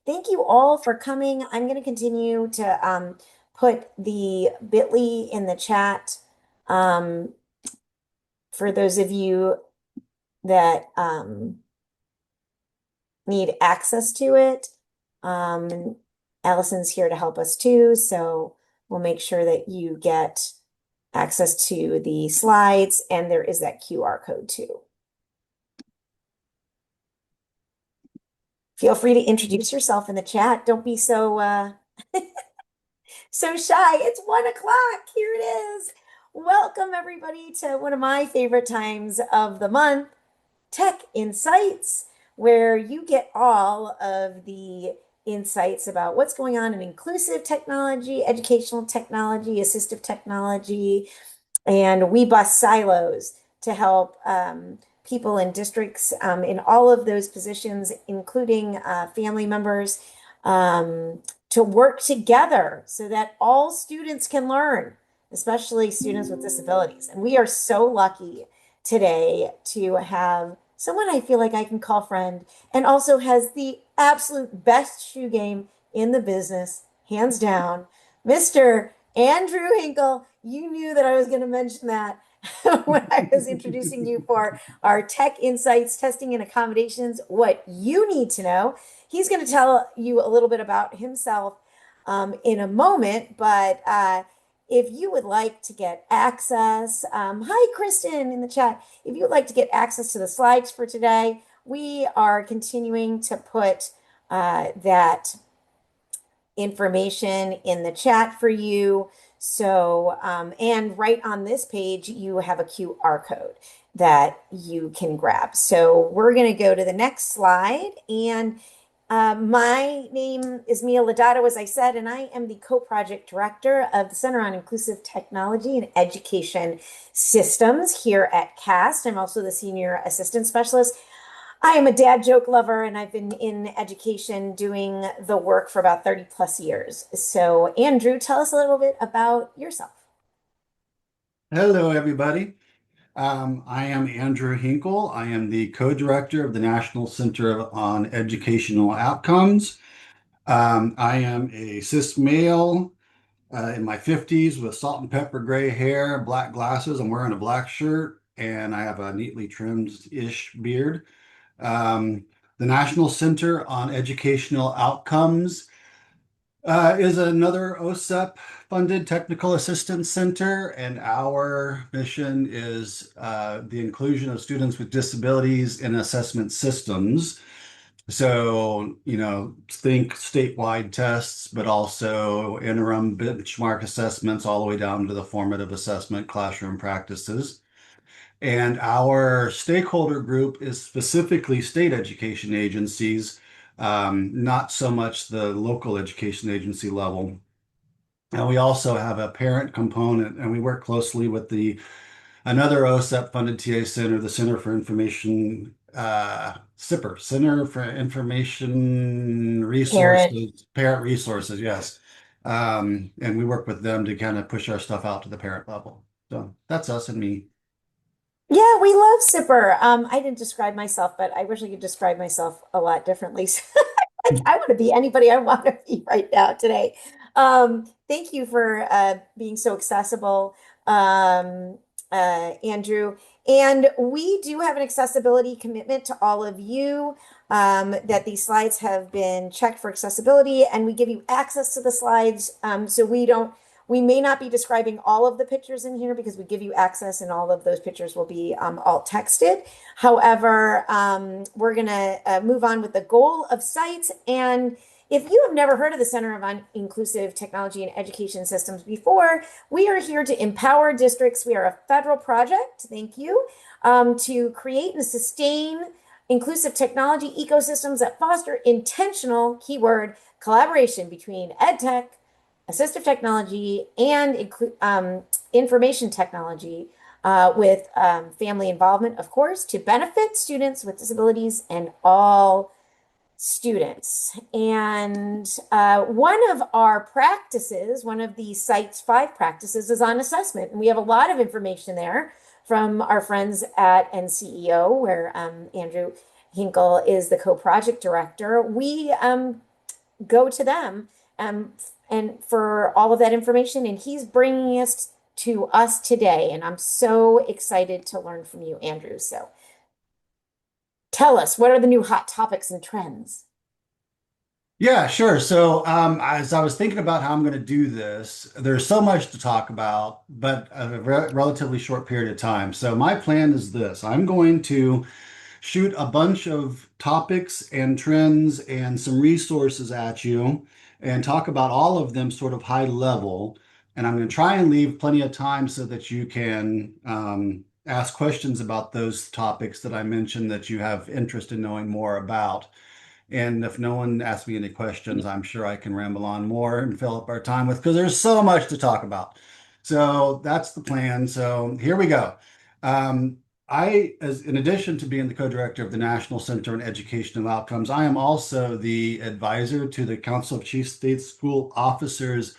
Thank you all for coming. I'm going to continue to put the bit.ly in the chat um, for those of you that need access to it. And Allison's here to help us too, so we'll make sure that you get access to the slides, and there is that QR code too. Feel free to introduce yourself in the chat. Don't be so so shy. It's 1 o'clock. Here it is. Welcome, everybody, to one of my favorite times of the month, Tech Insights, where you get all of the insights about what's going on in inclusive technology, educational technology, assistive technology, and we bust silos to help people in districts in all of those positions, including family members, to work together so that all students can learn, especially students with disabilities. And we are so lucky today to have someone I feel like I can call friend and also has the absolute best shoe game in the business, hands down, Mr. Andrew Hinkle. You knew that I was going to mention that when I was introducing you for our Tech Insights Testing and Accommodations, what you need to know. He's going to tell you a little bit about himself in a moment, but if you would like to get access, hi, Kristen in the chat. If you would like to get access to the slides for today, we are continuing to put that information in the chat for you. So, and right on this page, you have a QR code that you can grab. So we're going to go to the next slide. And my name is Mia Lodato, as I said, and I am the co-project director of the Center on Inclusive Technology and Education Systems here at CAST. I'm also the senior assistant specialist. I am a dad joke lover, and I've been in education doing the work for about 30 plus years. So, Andrew, tell us a little bit about yourself. Hello, everybody. I am Andrew Hinkle. I am the co-director of the National Center on Educational Outcomes. I am a cis male in my 50s with salt and pepper gray hair, black glasses. I'm wearing a black shirt, and I have a neatly trimmed-ish beard. Um, the National Center on Educational Outcomes is another OSEP funded technical assistance center, and our mission is the inclusion of students with disabilities in assessment systems. So, think statewide tests, but also interim benchmark assessments all the way down to the formative assessment classroom practices. And our stakeholder group is specifically state education agencies, not so much the local education agency level. And we also have a parent component, and we work closely with another OSEP funded TA center, the Center for Information, CIPR, Center for Information Parent. Resources, Parent Resources, yes. And we work with them to kind of push our stuff out to the parent level. So that's us and me. Yeah, we love Sipper. I didn't describe myself, but I wish I could describe myself a lot differently. Like I want to be anybody I want to be right now today. Thank you for being so accessible, Andrew. And we do have an accessibility commitment to all of you, that these slides have been checked for accessibility, and we give you access to the slides. So we may not be describing all of the pictures in here because we give you access, and all of those pictures will be alt texted. However, we're going to move on with the goal of CITES. And if you have never heard of the Center on Inclusive Technology and Education Systems before, we are here to empower districts. We are a federal project, thank you, to create and sustain inclusive technology ecosystems that foster intentional, keyword, collaboration between ed tech, assistive technology, and information technology, with family involvement, of course, to benefit students with disabilities and all students. And one of our practices, one of the CITES 5 practices, is on assessment. And we have a lot of information there from our friends at NCEO, where Andrew Hinkle is the co-project director, we go to them um, and for all of that information. And he's bringing us to us today. And I'm so excited to learn from you, Andrew. So tell us, what are the new hot topics and trends? Yeah, sure. So, as I was thinking about how I'm going to do this, there's so much to talk about, but a relatively short period of time. So, my plan is this: I'm going to shoot a bunch of topics and trends and some resources at you and talk about all of them sort of high level. And I'm going to try and leave plenty of time so that you can ask questions about those topics that I mentioned that you have interest in knowing more about. And if no one asks me any questions, I'm sure I can ramble on more and fill up our time with because there's so much to talk about. So that's the plan. So here we go. Um, as in addition to being the co-director of the National Center on Educational Outcomes, I am also the advisor to the Council of Chief State School Officers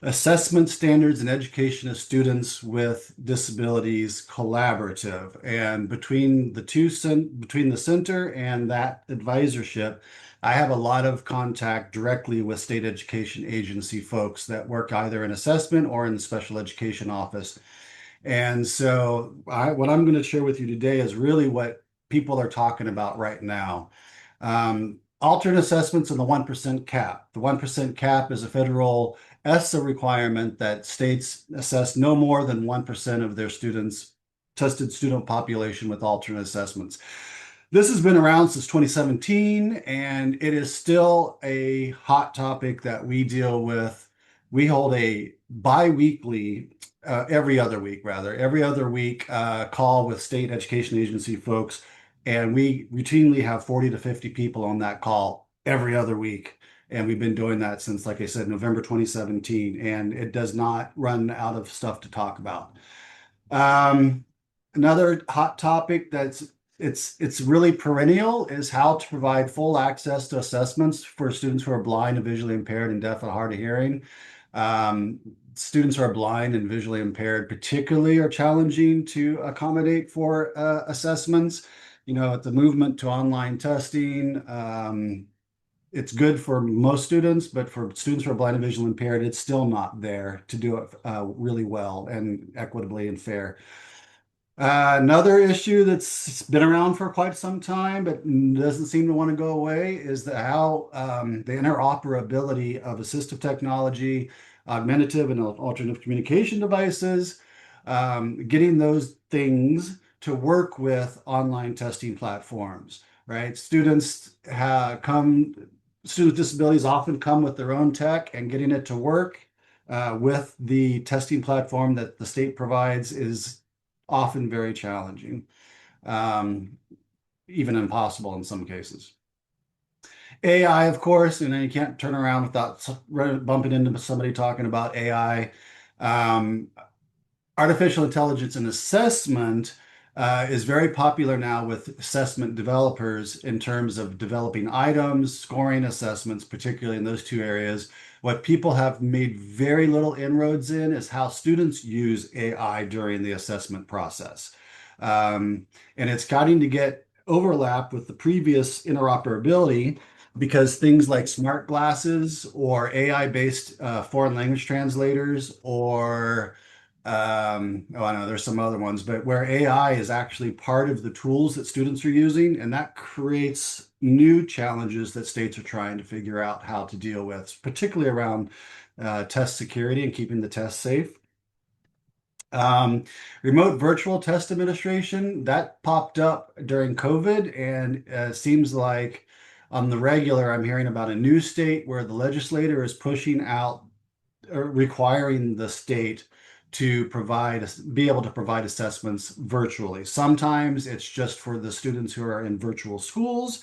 Assessment Standards and Education of Students with Disabilities Collaborative. And between the center and that advisorship, I have a lot of contact directly with state education agency folks that work either in assessment or in the special education office. And so what I'm going to share with you today is really what people are talking about right now. Alternate assessments and the 1% cap. The 1% cap is a federal ESSA requirement that states assess no more than 1% of their students, tested student population with alternate assessments. This has been around since 2017, and it is still a hot topic that we deal with. We hold a bi-weekly every other week, rather, every other week call with state education agency folks. And we routinely have 40 to 50 people on that call every other week. And we've been doing that since, like I said, November 2017. And it does not run out of stuff to talk about. Um, Another hot topic it's really perennial is how to provide full access to assessments for students who are blind and visually impaired and deaf and hard of hearing. Students who are blind and visually impaired particularly are challenging to accommodate for assessments. You know, the movement to online testing, it's good for most students, but for students who are blind and visually impaired, it's still not there to do it really well and equitably and fair. Another issue that's been around for quite some time, but doesn't seem to want to go away, is how the interoperability of assistive technology, augmentative and alternative communication devices, getting those things to work with online testing platforms, right? Students with disabilities often come with their own tech, and getting it to work with the testing platform that the state provides is often very challenging, um, even impossible in some cases. AI, of course, and you can't turn around without bumping into somebody talking about AI. Um, Artificial intelligence and assessment is very popular now with assessment developers in terms of developing items, scoring assessments, particularly in those two areas. What people have made very little inroads in is how students use AI during the assessment process. And it's starting to get overlap with the previous interoperability because things like smart glasses or AI-based foreign language translators or oh, I know there's some other ones, but where AI is actually part of the tools that students are using, and that creates new challenges that states are trying to figure out how to deal with, particularly around test security and keeping the test safe. Um, Remote virtual test administration, that popped up during COVID, and seems like on the regular, I'm hearing about a new state where the legislator is pushing out requiring the state to be able to provide assessments virtually. Sometimes it's just for the students who are in virtual schools.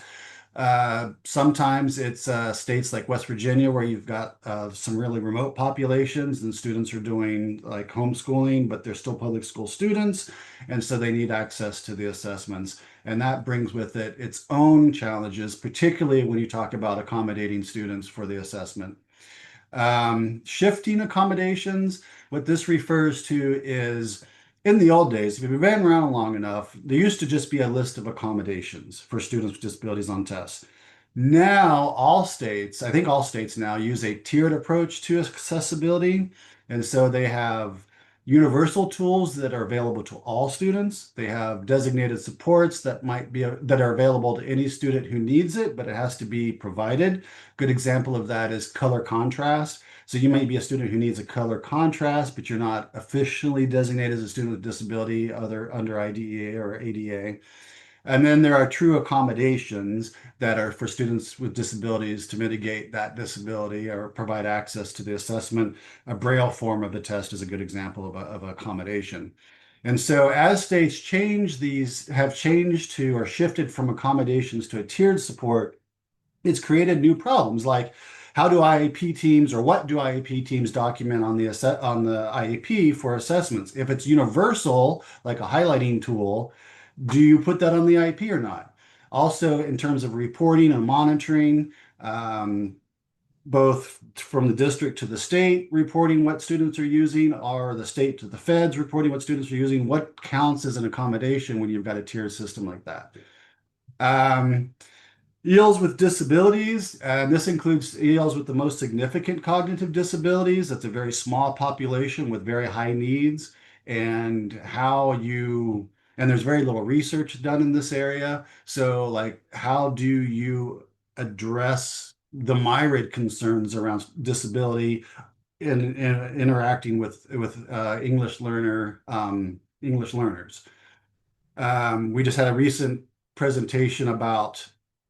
Sometimes it's states like West Virginia where you've got some really remote populations and students are doing like homeschooling, but they're still public school students, and so they need access to the assessments. And that brings with it its own challenges, particularly when you talk about accommodating students for the assessment. Shifting accommodations, what this refers to is in the old days, if you've been around long enough, there used to just be a list of accommodations for students with disabilities on tests. Now, I think all states now use a tiered approach to accessibility. And so they have universal tools that are available to all students. They have designated supports that are available to any student who needs it, but it has to be provided. Good example of that is color contrast. So you may be a student who needs a color contrast, but you're not officially designated as a student with disability under IDEA or ADA. And then there are true accommodations that are for students with disabilities to mitigate that disability or provide access to the assessment. A Braille form of the test is a good example of accommodation. And so as states have changed to or shifted from accommodations to a tiered support, it's created new problems like how do IEP teams or what do IEP teams document on the IEP for assessments? If it's universal, like a highlighting tool, do you put that on the IEP or not? Also, in terms of reporting and monitoring, um, both from the district to the state reporting what students are using, or the state to the feds reporting what students are using, what counts as an accommodation when you've got a tiered system like that? Um, ELs with disabilities, and this includes ELs with the most significant cognitive disabilities. That's a very small population with very high needs, and and there's very little research done in this area. So, like, how do you address the myriad concerns around disability in interacting with English learners? We just had a recent presentation about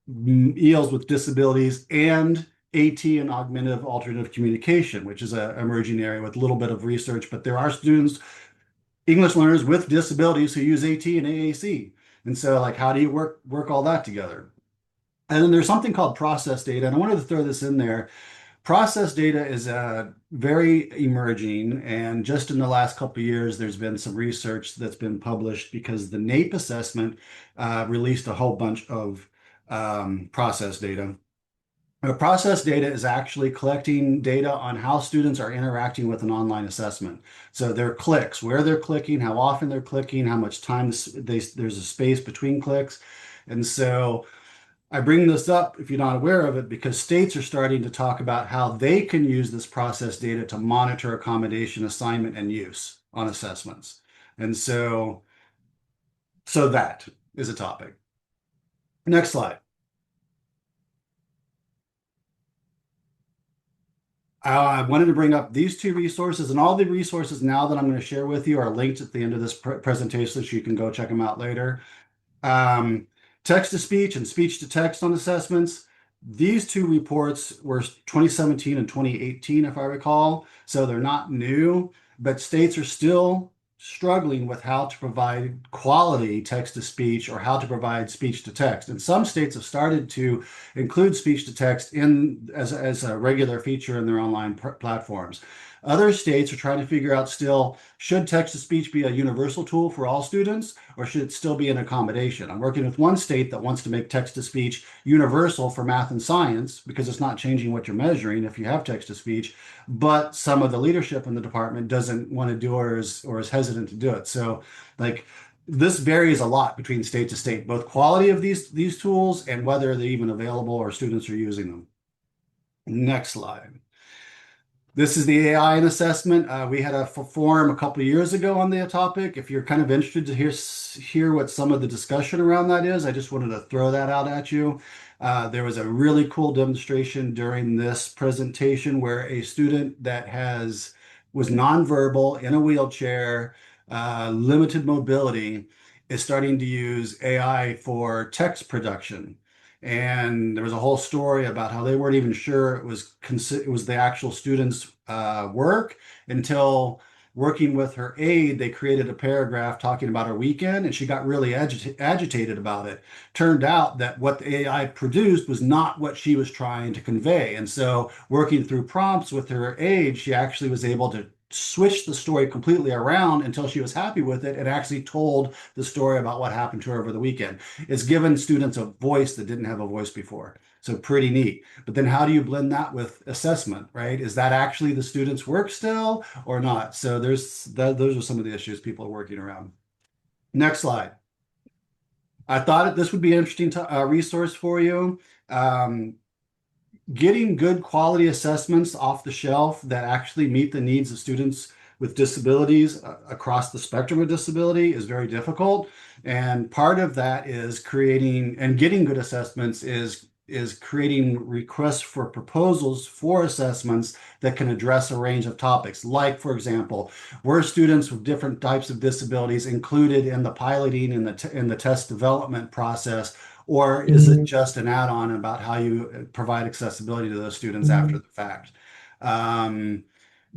ELs with disabilities and AT and augmentative alternative communication, which is an emerging area with a little bit of research, but there are students, English learners with disabilities who use AT and AAC. And so like, how do you work all that together? And then there's something called process data. And I wanted to throw this in there. Process data is very emerging, and just in the last couple of years, there's been some research that's been published because the NAEP assessment released a whole bunch of process data. Process data is actually collecting data on how students are interacting with an online assessment. So their clicks, where they're clicking, how often they're clicking, how much time there's a space between clicks. And so I bring this up if you're not aware of it because states are starting to talk about how they can use this process data to monitor accommodation, assignment, and use on assessments. And so that is a topic. Next slide. I wanted to bring up these two resources, and all the resources now that I'm going to share with you are linked at the end of this presentation, so you can go check them out later. Um, Text to speech and speech to text on assessments. These two reports were 2017 and 2018, if I recall. So they're not new, but states are still struggling with how to provide quality text to speech or how to provide speech to text. And some states have started to include speech to text in as a regular feature in their online platforms. Other states are trying to figure out still, should text to speech be a universal tool for all students, or should it still be an accommodation? I'm working with one state that wants to make text to speech universal for math and science because it's not changing what you're measuring if you have text to speech, but some of the leadership in the department doesn't want to do or is hesitant to do it. So like this varies a lot between state to state, both quality of these tools and whether they're even available or students are using them. Next slide. This is the AI in assessment. We had a forum a couple of years ago on the topic. If you're kind of interested to hear what some of the discussion around that is, I just wanted to throw that out at you. There was a really cool demonstration during this presentation where a student that was nonverbal in a wheelchair, limited mobility, is starting to use AI for text production. And there was a whole story about how they weren't even sure it was the actual student's work until working with her aide, they created a paragraph talking about her weekend, and she got really agitated about it. Turned out that what the AI produced was not what she was trying to convey. And so, working through prompts with her aide, she actually was able to switch the story completely around until she was happy with it and actually told the story about what happened to her over the weekend. It's given students a voice that didn't have a voice before. So pretty neat. But then how do you blend that with assessment, right? Is that actually the student's work still or not? So those are some of the issues people are working around. Next slide. I thought this would be an interesting resource for you. Um, Getting good quality assessments off the shelf that actually meet the needs of students with disabilities across the spectrum of disability is very difficult. And part of that is creating and getting good assessments is creating requests for proposals for assessments that can address a range of topics. Like, for example, were students with different types of disabilities included in the piloting and the test development process, or is it just an add-on about how you provide accessibility to those students after the fact? Um,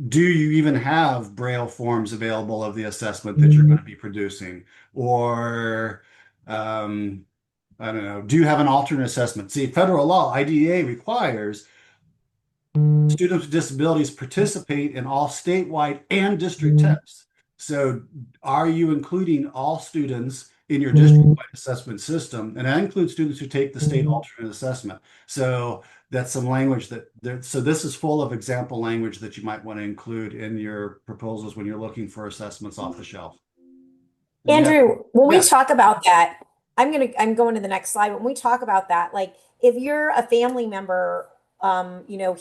do you even have Braille forms available of the assessment that you're going to be producing? Or, I don't know, do you have an alternate assessment? See, federal law, IDEA requires students with disabilities participate in all statewide and district tests. So are you including all students in your district-wide assessment system? And that includes students who take the state alternate assessment. So that's some language that there, so this is full of example language that you might want to include in your proposals when you're looking for assessments off the shelf. And you have, Andrew, when we yes. talk about that, I'm going to the next slide. When we talk about that, like if you're a family member,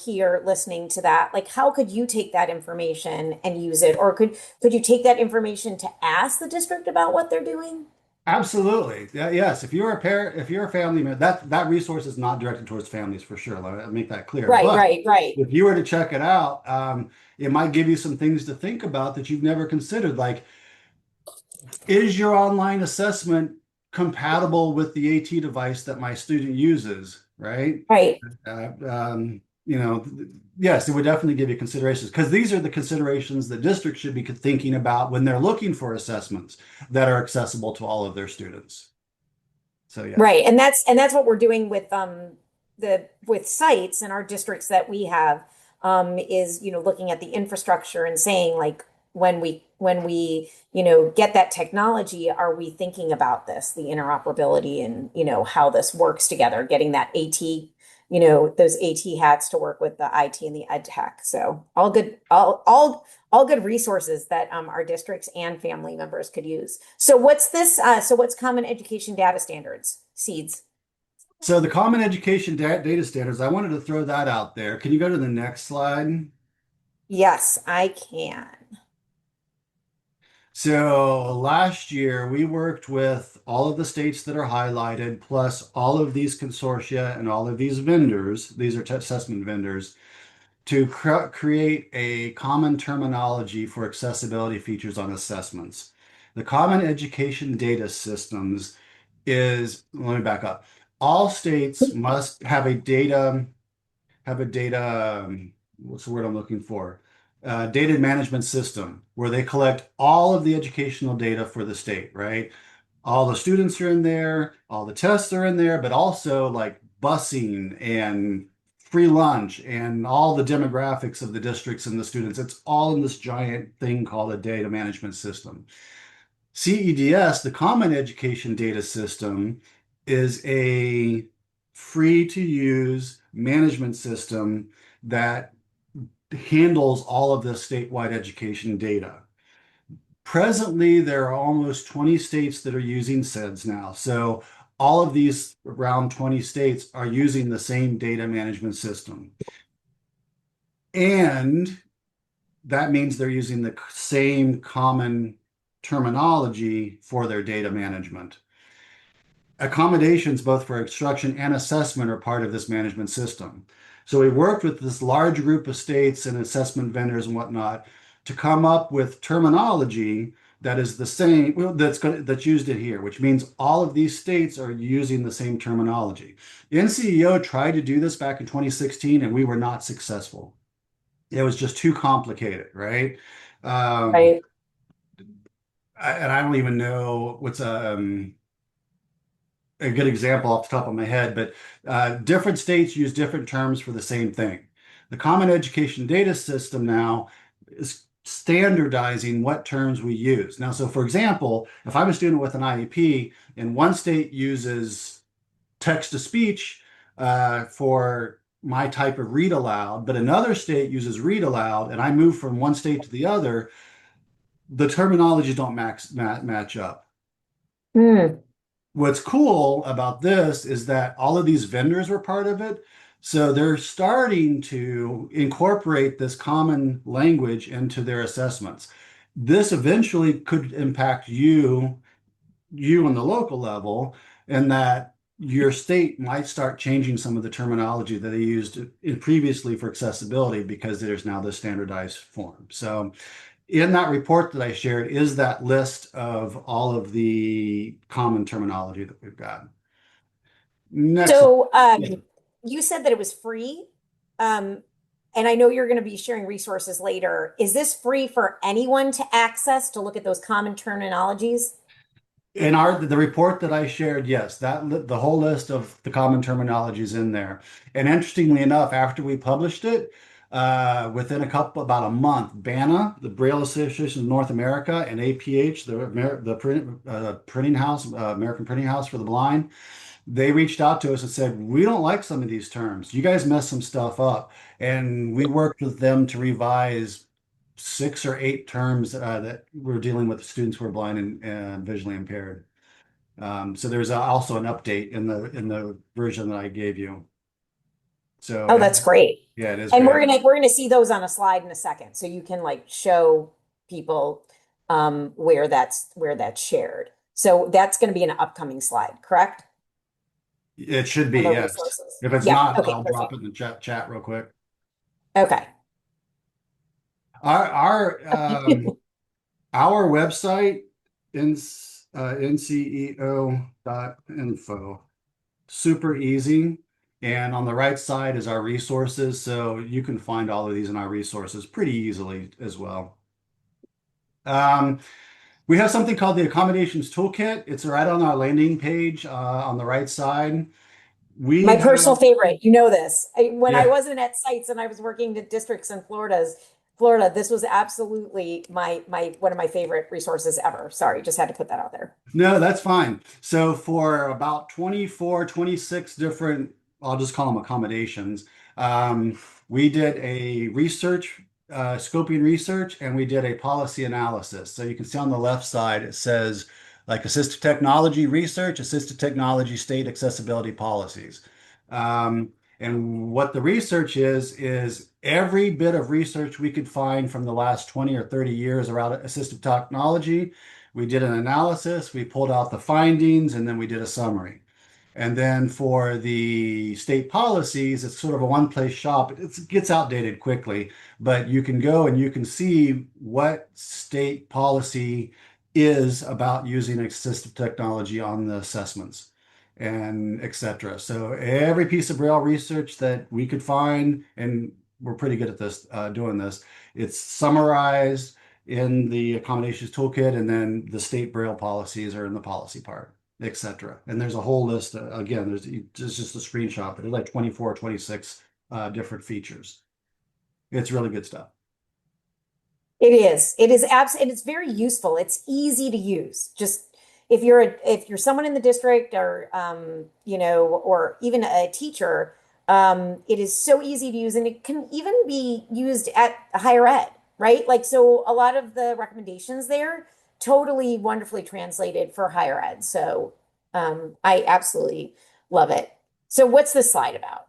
here listening to that, like how could you take that information and use it? Or could you take that information to ask the district about what they're doing? Absolutely. Yeah, yes. If you're a parent, if you're a family member, that resource is not directed towards families for sure. Let me make that clear. Right, But right, right, if you were to check it out, it might give you some things to think about that you've never considered. Like, is your online assessment compatible with the AT device that my student uses? Right? right. Uh, um, yes, it would definitely give you considerations because these are the considerations that districts should be thinking about when they're looking for assessments that are accessible to all of their students. So yes. Right. And that's what we're doing with the with sites in our districts that we have is, looking at the infrastructure and saying like when we, get that technology, are we thinking about this, the interoperability and, how this works together, getting that AT, those AT hats to work with the IT and the ed tech. So all good resources that our districts and family members could use. So what's this? So what's Common Education Data Standards, SEEDS? So the Common Education Data Standards, I wanted to throw that out there. Can you go to the next slide? Yes, I can. So last year we worked with all of the states that are highlighted, plus all of these consortia and all of these vendors, these are assessment vendors, to create a common terminology for accessibility features on assessments. The Common Education Data Systems is, let me back up. All states must have a data, what's the word I'm looking for? Data management system where they collect all of the educational data for the state, right? All the students are in there, all the tests are in there, but also like busing and free lunch and all the demographics of the districts and the students. It's all in this giant thing called a data management system. CEDS, the Common Education Data System, is a free to use management system that handles all of the statewide education data. Presently, there are almost 20 states that are using SEDS now. So all of these around 20 states are using the same data management system. And that means they're using the same common terminology for their data management. Accommodations both for instruction and assessment are part of this management system. So we worked with this large group of states and assessment vendors and whatnot to come up with terminology that is the same, well, that's used in here, which means all of these states are using the same terminology. NCEO tried to do this back in 2016 and we were not successful. It was just too complicated, right? Um, Right. and I don't even know what's a good example off the top of my head, but different states use different terms for the same thing. The Common Education Data System now is standardizing what terms we use. Now, so for example, if I'm a student with an IEP and one state uses text to speech, for my type of read aloud, but another state uses read aloud, and I move from one state to the other, the terminologies don't match up. Hmm. What's cool about this is that all of these vendors were part of it. So they're starting to incorporate this common language into their assessments. This eventually could impact you on the local level, and that your state might start changing some of the terminology that they used previously for accessibility because there's now this standardized form. So in that report that I shared is that list of all of the common terminology that we've got. Next slide. So, Yeah. you said that it was free. Um, and I know you're going to be sharing resources later. Is this free for anyone to access to look at those common terminologies? In the report that I shared, yes, the whole list of the common terminologies in there. And interestingly enough, after we published it, within about a month, BANA, the Braille Association of North America, and APH, the printing house, American Printing House for the Blind, they reached out to us and said, "We don't like some of these terms. You guys messed some stuff up." And we worked with them to revise 6 or 8 terms that we're dealing with students who are blind and visually impaired. So there's also an update in the version that I gave you. So Oh, that's great. yeah, it is And great. we're gonna see those on a slide in a second, so you can like show people where that's shared. So that's going to be an upcoming slide, correct? It should be, On the yes. resources. If it's Yeah. not, Okay. I'll drop Perfect. it in the chat real quick. Okay. Our our website, nceo.info, super easy. And on the right side is our resources. So you can find all of these in our resources pretty easily as well. Um, we have something called the accommodations toolkit. It's right on our landing page on the right side. We My have, personal favorite, you know this. When I yeah, wasn't at sites and I was working to districts in Florida, this was absolutely my one of my favorite resources ever. Sorry, just had to put that out there. no, that's fine. So for about 24, 26 different, I'll just call them accommodations, we did a scoping research, and we did a policy analysis. So you can see on the left side, it says like assistive technology research, assistive technology state accessibility policies. Um, and what the research is every bit of research we could find from the last 20 or 30 years around assistive technology. We did an analysis, we pulled out the findings, and then we did a summary. And then for the state policies, it's sort of a one-place shop. It gets outdated quickly, but you can go and you can see what state policy is about using assistive technology on the assessments and et cetera. So every piece of Braille research that we could find, and we're pretty good at this, doing this, it's summarized in the accommodations toolkit, and then the state Braille policies are in the policy part, et cetera. And there's a whole list. Again, there's just a screenshot, but there's like 24 or 26 different features. It's really good stuff. It is. It is and it's very useful. It's easy to use. Just if you're someone in the district or or even a teacher, it is so easy to use and it can even be used at higher ed, right? Like so a lot of the recommendations there totally wonderfully translated for higher ed. So I absolutely love it. So what's this slide about?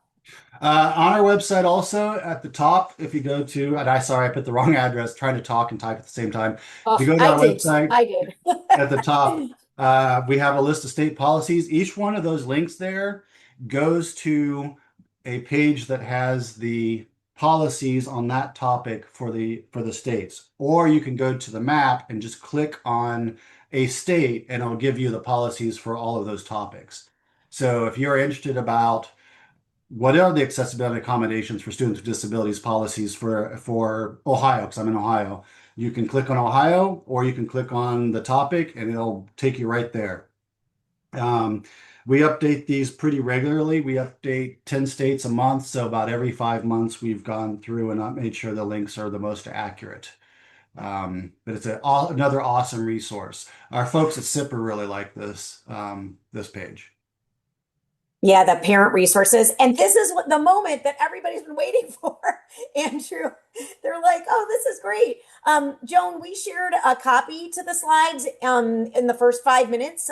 On our website, also at the top, if you go to, and sorry, I put the wrong address, trying to talk and type at the same time. If you Oh, go to I our did. website, I did. at the top, we have a list of state policies. Each one of those links there goes to a page that has the policies on that topic for the states. Or you can go to the map and just click on a state, and it'll give you the policies for all of those topics. So if you're interested about what are the accessibility accommodations for students with disabilities policies for Ohio, because I'm in Ohio. You can click on Ohio, or you can click on the topic, and it'll take you right there. Um, we update these pretty regularly. We update 10 states a month, so about every 5 months we've gone through and made sure the links are the most accurate. But it's another awesome resource. Our folks at SIPR really like this page. Yeah, the parent resources. And this is what the moment that everybody's been waiting for, Andrew. They're like, oh, this is great. Joan, we shared a copy to the slides in the first 5 minutes,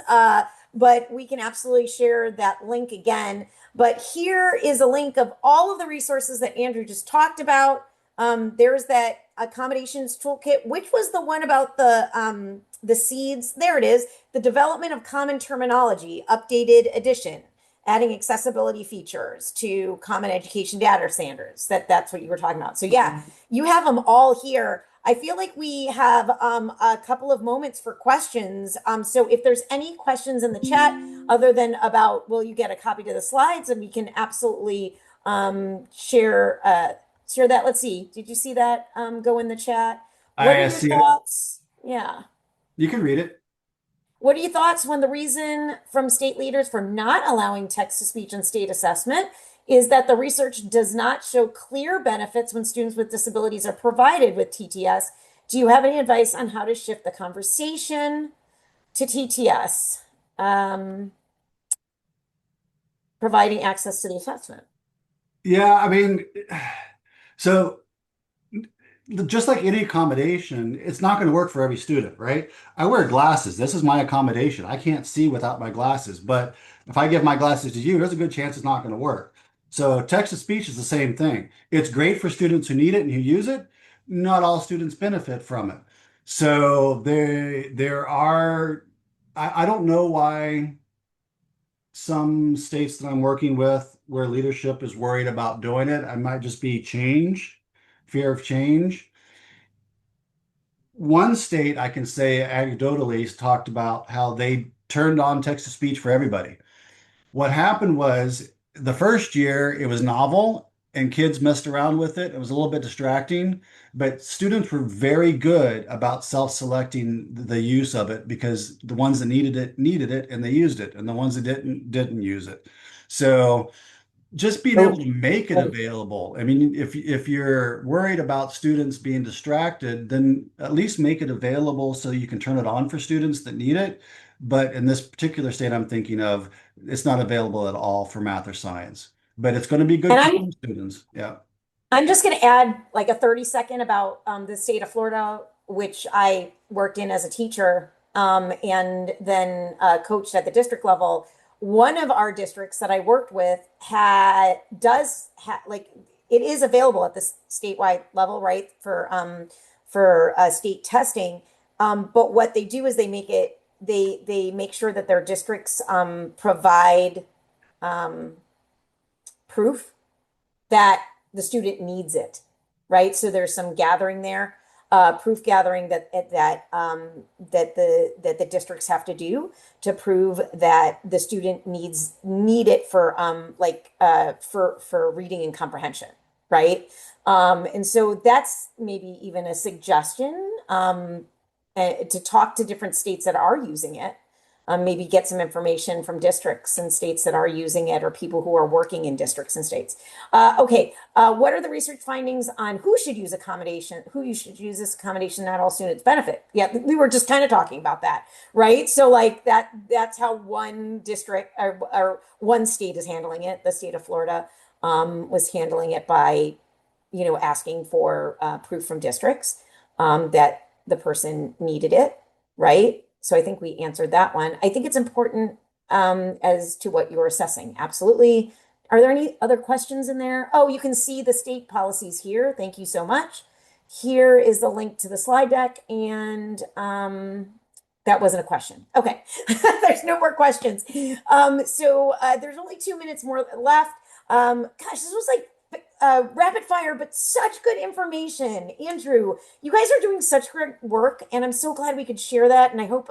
but we can absolutely share that link again. But here is a link of all of the resources that Andrew just talked about. There's that accommodations toolkit, which was the one about the seeds. There it is, the development of common terminology, updated edition, adding accessibility features to common education data standards. That's what you were talking about. So yeah, you have them all here. I feel like we have a couple of moments for questions. So if there's any questions in the chat other than about will you get a copy to the slides, and we can absolutely share that. Let's see. Did you see that go in the chat? What are I your see it. thoughts? Yeah. You can read it. What are your thoughts when the reason from state leaders for not allowing text to speech in state assessment is that the research does not show clear benefits when students with disabilities are provided with TTS? Do you have any advice on how to shift the conversation to TTS, providing access to the assessment? Yeah, I mean, so just like any accommodation, it's not going to work for every student, right? I wear glasses. This is my accommodation. I can't see without my glasses, but if I give my glasses to you, there's a good chance it's not going to work. So text to speech is the same thing. It's great for students who need it and who use it. Not all students benefit from it. So there are I don't know why some states that I'm working with where leadership is worried about doing it. I might just be change, fear of change. One state I can say anecdotally has talked about how they turned on text to speech for everybody. What happened was the first year it was novel and kids messed around with it. It was a little bit distracting, but students were very good about self-selecting the use of it because the ones that needed it and they used it, and the ones that didn't use it. So just being able Oh, to make it right. available. I mean, if you're worried about students being distracted, then at least make it available so you can turn it on for students that need it. But in this particular state I'm thinking of, it's not available at all for math or science. But it's going to be good And for I'm some students. Yeah. I'm just going to add like a 30-second about the state of Florida, which I worked in as a teacher and then coached at the district level. One of our districts that I worked with like it is available at the statewide level, right, for state testing. But what they do is they make sure that their districts provide um, proof that the student needs it, right? So there's some gathering there, proof gathering that the districts have to do to prove that the student need it for for reading and comprehension, right? And so that's maybe even a suggestion to talk to different states that are using it. Maybe get some information from districts and states that are using it or people who are working in districts and states. Okay, what are the research findings on who should use accommodation, who you should use this accommodation, not all students benefit? Yeah, we were just kind of talking about that, right? So like that's how one district or one state is handling it. The state of Florida was handling it by, asking for proof from districts that the person needed it, right? So I think we answered that one. I think it's important as to what you're assessing. Absolutely. Are there any other questions in there? Oh, you can see the state policies here. Thank you so much. Here is the link to the slide deck, and that wasn't a question. Okay, there's no more questions. There's only 2 minutes more left. Gosh, this was like rapid fire, but such good information. Andrew, you guys are doing such great work, and I'm so glad we could share that. And I hope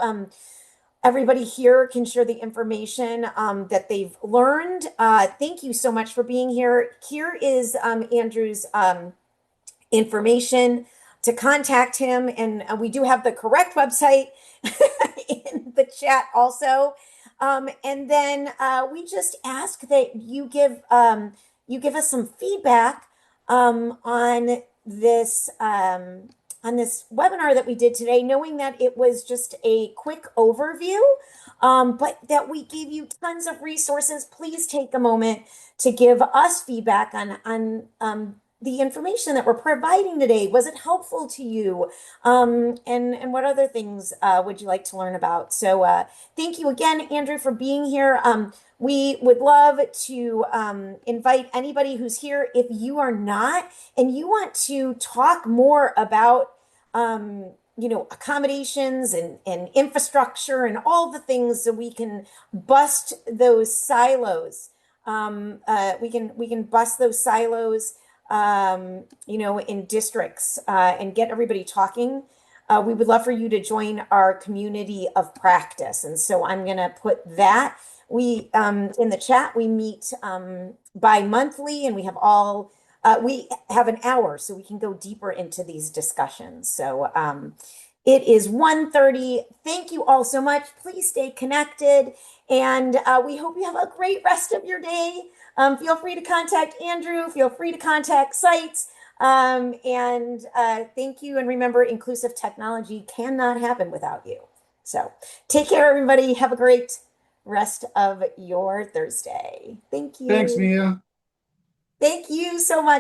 everybody here can share the information that they've learned. Thank you so much for being here. Here is Andrew's information to contact him, and we do have the correct website in the chat also. And then we just ask that you give us some feedback on this on this webinar that we did today, knowing that it was just a quick overview, but that we gave you tons of resources. Please take a moment to give us feedback on the information that we're providing today. Was it helpful to you? And what other things would you like to learn about? So thank you again, Andrew, for being here. We would love to invite anybody who's here. If you are not and you want to talk more about accommodations and infrastructure and all the things so we can bust those silos. We can bust those silos, in districts and get everybody talking. We would love for you to join our community of practice. And so I'm going to put that. We in the chat, we meet bi-monthly and we have an hour so we can go deeper into these discussions. So it is 1:30. Thank you all so much. Please stay connected and we hope you have a great rest of your day. Feel free to contact Andrew. Feel free to contact Sites. And thank you. And remember, inclusive technology cannot happen without you. So take care, everybody. Have a great rest of your Thursday. Thank Thanks, you. Mia. Thank you so much.